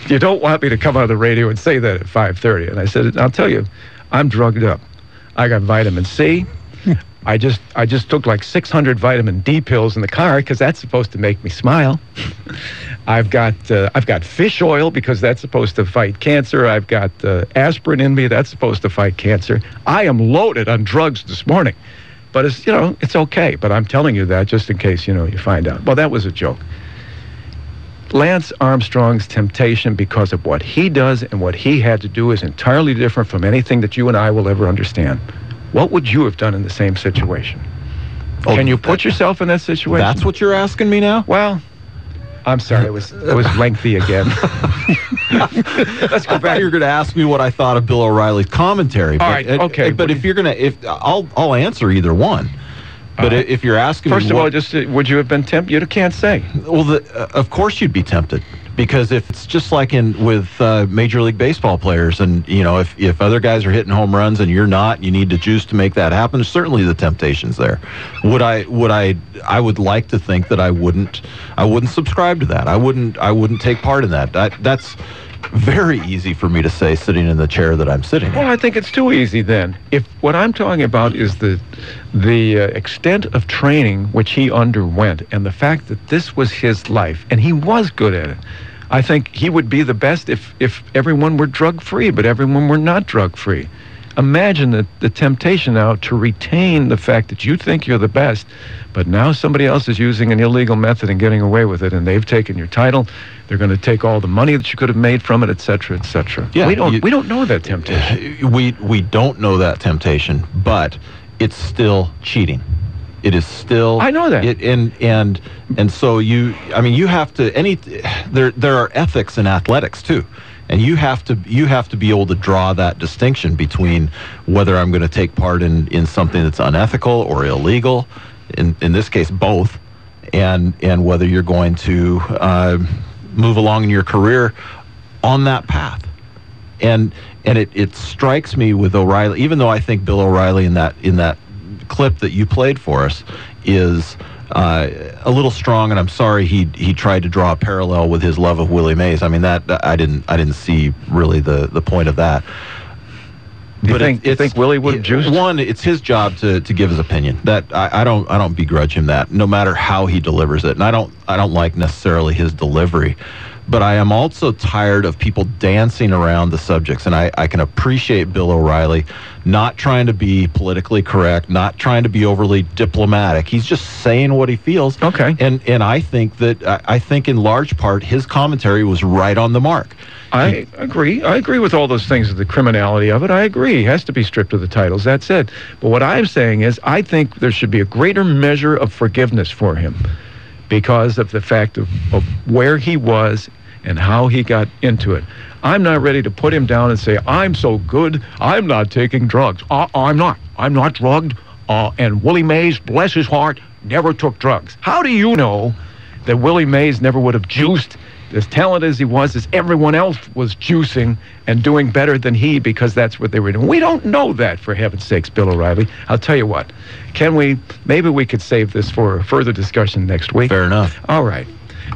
You don't want me to come on the radio and say that at 5:30. And I said, I'll tell you, I'm drugged up. I got vitamin C. I just took like 600 vitamin D pills in the car because that's supposed to make me smile. I've got fish oil because that's supposed to fight cancer. I've got aspirin in me that's supposed to fight cancer. I am loaded on drugs this morning, but it's okay. But I'm telling you that just in case you find out. Well, that was a joke. Lance Armstrong's temptation because of what he does and what he had to do is entirely different from anything that you and I will ever understand. What would you have done in the same situation? Can you put yourself in that situation? That's what you're asking me now? Well, I'm sorry, it was lengthy again. Let's go back. You're going to ask me what I thought of Bill O'Reilly's commentary. All right, okay. But if you're going to, I'll answer either one. But if you're asking first me, of all, just would you have been tempted? You can't say. Well, of course you'd be tempted. Because if it's just like with Major League Baseball players, and if other guys are hitting home runs and you're not, you need to juice to make that happen. Certainly the temptation's there. I would like to think that I wouldn't subscribe to that. I wouldn't take part in that. That's very easy for me to say sitting in the chair that I'm sitting in. Well, I think it's too easy then. If what I'm talking about is the extent of training which he underwent and the fact that this was his life and he was good at it, I think he would be the best if everyone were drug-free, but everyone were not drug-free. Imagine the temptation now to retain the fact that you think you're the best, but now somebody else is using an illegal method and getting away with it, and they've taken your title. They're going to take all the money that you could have made from it, et cetera, et cetera. Yeah, we don't know that temptation. We don't know that temptation, but it's still cheating. It is still. I know that. And so you have to there are ethics in athletics too. And you have to be able to draw that distinction between whether I'm going to take part in something that's unethical or illegal, in this case both, and whether you're going to move along in your career on that path. And it strikes me with O'Reilly, even though I think Bill O'Reilly in that clip that you played for us is a little strong, and I'm sorry he tried to draw a parallel with his love of Willie Mays. I mean, that I didn't see really the point of that. You think Willie would juice? One, it's his job to give his opinion. That I don't begrudge him that, no matter how he delivers it. And I don't like necessarily his delivery. But I am also tired of people dancing around the subjects, and I can appreciate Bill O'Reilly not trying to be politically correct, not trying to be overly diplomatic. He's just saying what he feels. Okay. And I think in large part his commentary was right on the mark. I agree. I agree with all those things, the criminality of it. I agree. He has to be stripped of the titles. That's it. But what I'm saying is I think there should be a greater measure of forgiveness for him because of the fact of where he was and how he got into it. I'm not ready to put him down and say, I'm so good, I'm not taking drugs. I'm not drugged. And Willie Mays, bless his heart, never took drugs. How do you know that Willie Mays never would have juiced as talented as he was, as everyone else was juicing and doing better than he because that's what they were doing? We don't know that, for heaven's sakes, Bill O'Reilly. I'll tell you what, maybe we could save this for further discussion next week. Fair enough. All right.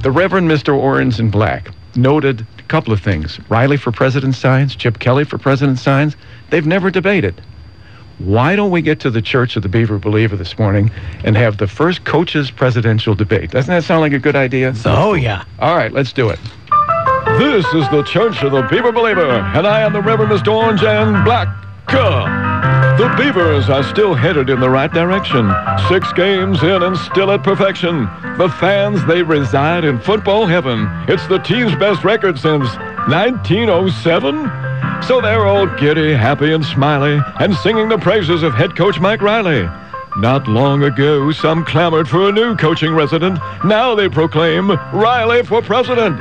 The Reverend Mr. Orange and Black, noted couple of things. Riley for president signs, Chip Kelly for president signs. They've never debated. Why don't we get to the Church of the Beaver Believer this morning and have the first coaches presidential debate? Doesn't that sound like a good idea? Oh, yeah. All right, let's do it. This is the Church of the Beaver Believer, and I am the Reverend Mr. Orange and Black. The Beavers are still headed in the right direction. 6 games in and still at perfection. The fans, they reside in football heaven. It's the team's best record since 1907. So they're all giddy, happy, and smiley, and singing the praises of head coach Mike Riley. Not long ago, some clamored for a new coaching resident. Now they proclaim Riley for president.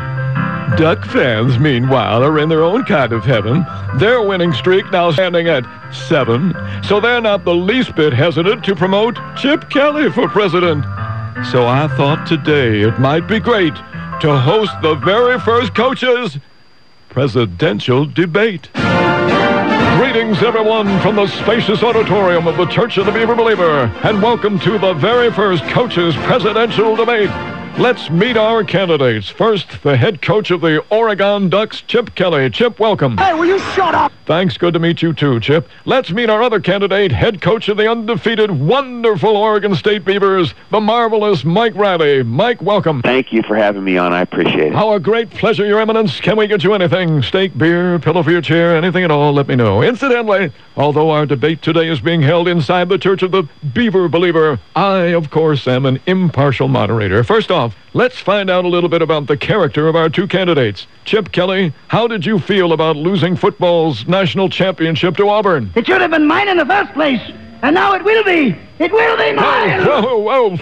Duck fans, meanwhile, are in their own kind of heaven. Their winning streak now standing at 7, so they're not the least bit hesitant to promote Chip Kelly for president. So I thought today it might be great to host the very first coaches presidential debate. Greetings, everyone, from the spacious auditorium of the Church of the Beaver Believer, and welcome to the very first coaches presidential debate. Let's meet our candidates. First, the head coach of the Oregon Ducks, Chip Kelly. Chip, welcome. Hey, will you shut up? Thanks. Good to meet you, too, Chip. Let's meet our other candidate, head coach of the undefeated, wonderful Oregon State Beavers, the marvelous Mike Riley. Mike, welcome. Thank you for having me on. I appreciate it. Our great pleasure, Your Eminence. Can we get you anything? Steak, beer, pillow for your chair, anything at all? Let me know. Incidentally, although our debate today is being held inside the Church of the Beaver Believer, I, of course, am an impartial moderator. First off, let's find out a little bit about the character of our two candidates. Chip Kelly, how did you feel about losing football's national championship to Auburn? It should have been mine in the first place, and now it will be. It will be mine. Whoa.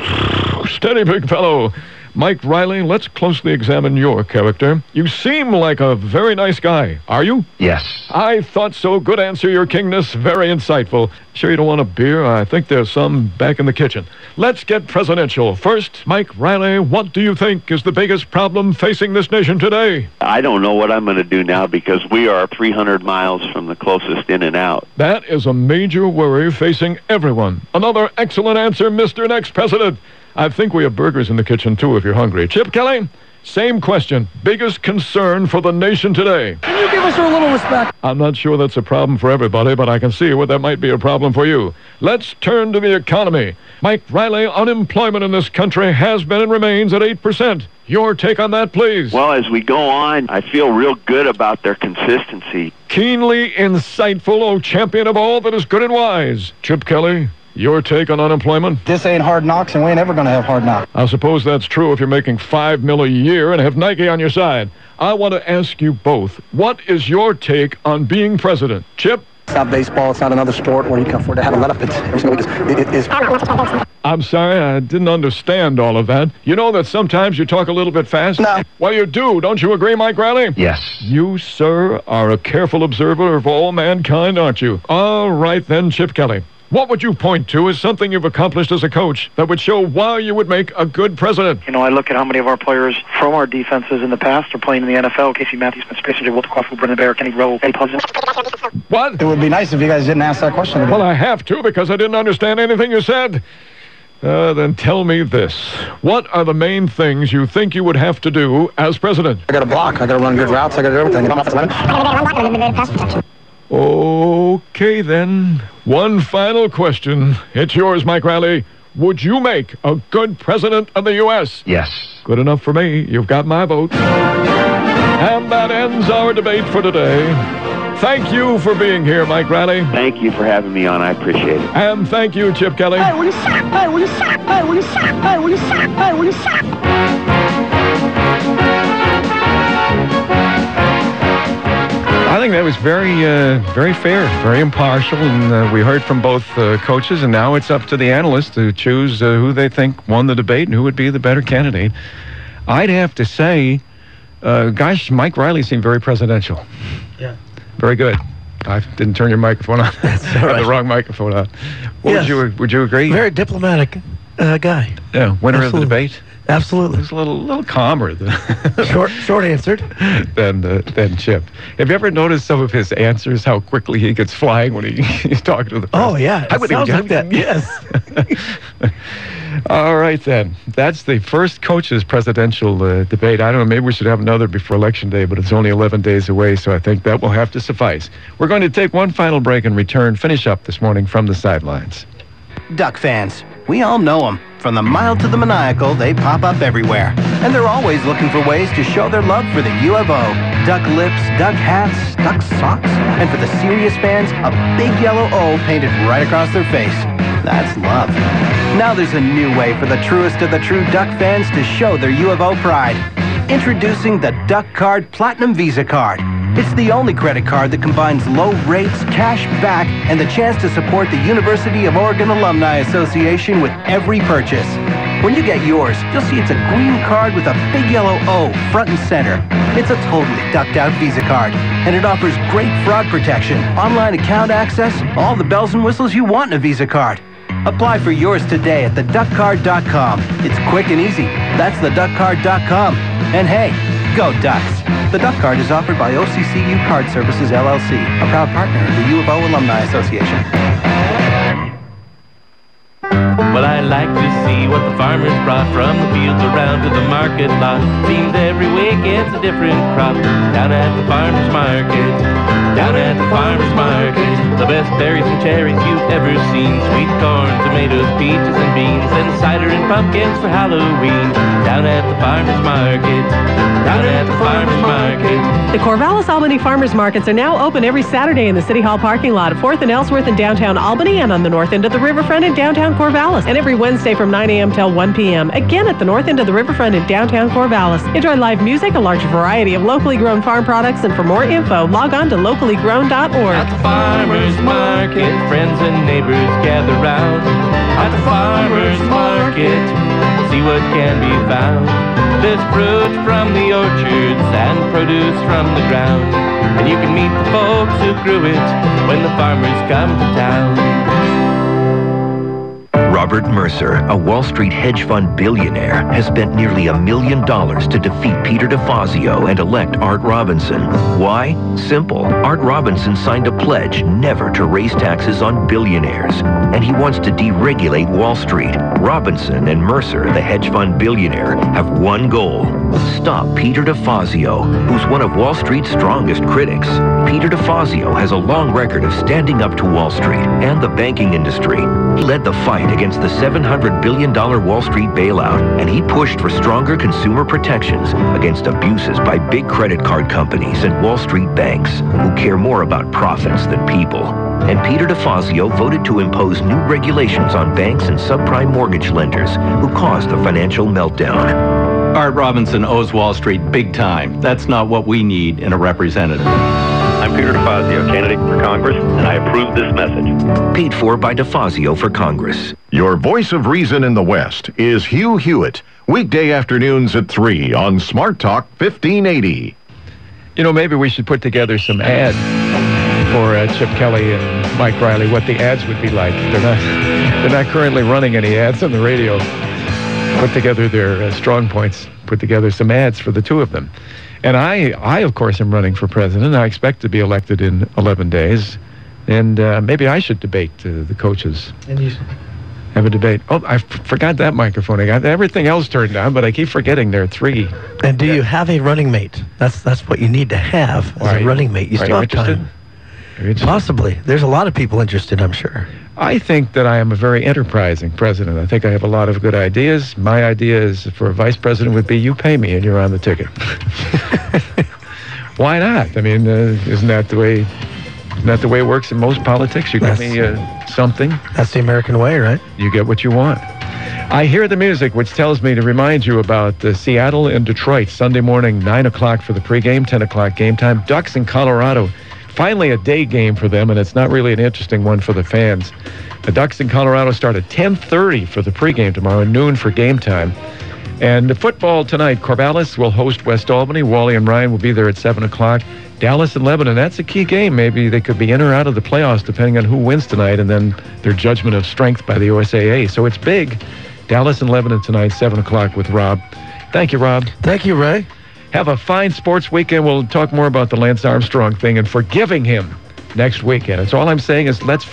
Steady, big fellow. Mike Riley, let's closely examine your character. You seem like a very nice guy. Are you? Yes. I thought so. Good answer, Your Kingness. Very insightful. Sure you don't want a beer? I think there's some back in the kitchen. Let's get presidential. First, Mike Riley, what do you think is the biggest problem facing this nation today? I don't know what I'm going to do now because we are 300 miles from the closest in and out. That is a major worry facing everyone. Another excellent answer, Mr. Next President. I think we have burgers in the kitchen, too, if you're hungry. Chip Kelly, same question. Biggest concern for the nation today? Can you give us a little respect? I'm not sure that's a problem for everybody, but I can see where that might be a problem for you. Let's turn to the economy. Mike Riley, unemployment in this country has been and remains at 8%. Your take on that, please. Well, as we go on, I feel real good about their consistency. Keenly insightful, oh champion of all that is good and wise. Chip Kelly, your take on unemployment? This ain't hard knocks, and we ain't ever going to have hard knocks. I suppose that's true if you're making $5 million a year and have Nike on your side. I want to ask you both, what is your take on being president? Chip? It's not baseball. It's not another sport where you can afford to have a let up. It is. I'm sorry, I didn't understand all of that. You know that sometimes you talk a little bit fast? No. Well, you do. Don't you agree, Mike Riley? Yes. You, sir, are a careful observer of all mankind, aren't you? All right, then, Chip Kelly. What would you point to as something you've accomplished as a coach that would show why you would make a good president? You know, I look at how many of our players from our defenses in the past are playing in the NFL. Casey Matthews, Smith, Spacer, Walter Crawford, Brendan Bear, Kenny Rowe, Eddie Pleasant. What? It would be nice if you guys didn't ask that question again. Well, I have to because I didn't understand anything you said. Then tell me this. What are the main things you think you would have to do as president? I got to block. I got to run good routes. I got to do everything. Okay, then. One final question. It's yours, Mike Riley. Would you make a good president of the U.S.? Yes. Good enough for me. You've got my vote. And that ends our debate for today. Thank you for being here, Mike Riley. Thank you for having me on. I appreciate it. And thank you, Chip Kelly. Hey, will you stop? Hey, will you stop? Hey, will you stop? Hey, will you stop? Hey, will you stop? I think that was very fair, very impartial, and we heard from both coaches, and now it's up to the analysts to choose who they think won the debate and who would be the better candidate. I'd have to say, gosh, Mike Riley seemed very presidential. Yeah. Very good. I didn't turn your microphone on. That's all right. I had the wrong microphone on. Yes. Would you agree? Very diplomatic guy. Yeah, winner Absolutely. of the debate. Absolutely. He's a little calmer short answered than Chip. Have you ever noticed some of his answers? How quickly he gets flying when he's talking to the press? Oh yeah, it sounds like that. Yes. All right, then. That's the first coaches' presidential debate. I don't know, maybe we should have another before Election Day, but it's only 11 days away, so I think that will have to suffice. We're going to take one final break and return, finish up this morning from the sidelines. Duck fans, we all know them. From the mild to the maniacal, they pop up everywhere. And they're always looking for ways to show their love for the U of O. Duck lips, duck hats, duck socks, and for the serious fans, a big yellow O painted right across their face. That's love. Now there's a new way for the truest of the true Duck fans to show their U of O pride. Introducing the Duck Card Platinum Visa Card. It's the only credit card that combines low rates, cash back, and the chance to support the University of Oregon Alumni Association with every purchase. When you get yours, you'll see it's a green card with a big yellow O front and center. It's a totally ducked-out Visa card, and it offers great fraud protection, online account access, all the bells and whistles you want in a Visa card. Apply for yours today at theduckcard.com. It's quick and easy. That's theduckcard.com. And hey, go Ducks! The Duck Card is offered by OCCU Card Services, LLC, a proud partner of the U of O Alumni Association. Well, I like to see what the farmers brought from the fields around to the market lot. Seems every week it's a different crop down at the farmers market. Down at the farmers market, the best berries and cherries you've ever seen. Sweet corn, tomatoes, peaches and beans, and cider and pumpkins for Halloween. Down at the farmers market. Down at the farmers market. The Corvallis Albany Farmers Markets are now open every Saturday in the City Hall parking lot at 4th and Ellsworth in downtown Albany and on the north end of the riverfront in downtown Corvallis. And every Wednesday from 9 a.m. till 1 p.m. Again at the north end of the riverfront in downtown Corvallis. Enjoy live music, a large variety of locally grown farm products, and for more info, log on to locallygrown.org. At the farmers market, friends and neighbors gather round. At the farmers market, see what can be found. There's fruit from the orchards and produce from the ground. And you can meet the folks who grew it when the farmers come to town. Robert Mercer, a Wall Street hedge fund billionaire, has spent nearly $1 million to defeat Peter DeFazio and elect Art Robinson. Why? Simple. Art Robinson signed a pledge never to raise taxes on billionaires, and he wants to deregulate Wall Street. Robinson and Mercer, the hedge fund billionaire, have one goal: stop Peter DeFazio, who's one of Wall Street's strongest critics. Peter DeFazio has a long record of standing up to Wall Street and the banking industry. He led the fight against the $700 billion Wall Street bailout, and he pushed for stronger consumer protections against abuses by big credit card companies and Wall Street banks who care more about profits than people. And Peter DeFazio voted to impose new regulations on banks and subprime mortgage lenders who caused the financial meltdown. Art Robinson owes Wall Street big time. That's not what we need in a representative. I'm Peter DeFazio, candidate for Congress, and I approve this message. Paid for by DeFazio for Congress. Your voice of reason in the West is Hugh Hewitt. Weekday afternoons at 3 on Smart Talk 1580. You know, maybe we should put together some ads for Chip Kelly and Mike Riley, what the ads would be like. They're not currently running any ads on the radio. Put together their strong points, put together some ads for the two of them. And I, of course, am running for president. I expect to be elected in 11 days. And maybe I should debate the coaches. And you have a debate. Oh, I forgot that microphone. I got everything else turned on, but I keep forgetting there are three. And do you have a running mate? That's what you need to have as a running mate. You still have time. Possibly. There's a lot of people interested, I'm sure. I think that I am a very enterprising president. I think I have a lot of good ideas. My idea is for a vice president would be you pay me and you're on the ticket. Why not? I mean, isn't that the way it works in most politics? You give me something. That's the American way, right? You get what you want. I hear the music, which tells me to remind you about Seattle and Detroit, Sunday morning, 9 o'clock for the pregame, 10 o'clock game time. Ducks in Colorado. Finally a day game for them, and it's not really an interesting one for the fans. The Ducks in Colorado start at 10:30 for the pregame tomorrow, noon for game time. And the football tonight, Corvallis will host West Albany. Wally and Ryan will be there at 7 o'clock. Dallas and Lebanon, that's a key game. Maybe they could be in or out of the playoffs depending on who wins tonight, and then their judgment of strength by the USAA. So it's big. Dallas and Lebanon tonight, 7 o'clock with Rob. Thank you, Rob. Thank you, Ray. Have a fine sports weekend. We'll talk more about the Lance Armstrong thing and forgiving him next weekend. It's all I'm saying is let's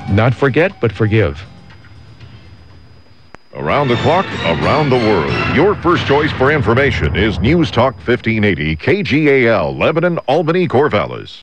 not forget, but forgive. Around the clock, around the world. Your first choice for information is News Talk 1580, KGAL, Lebanon, Albany, Corvallis.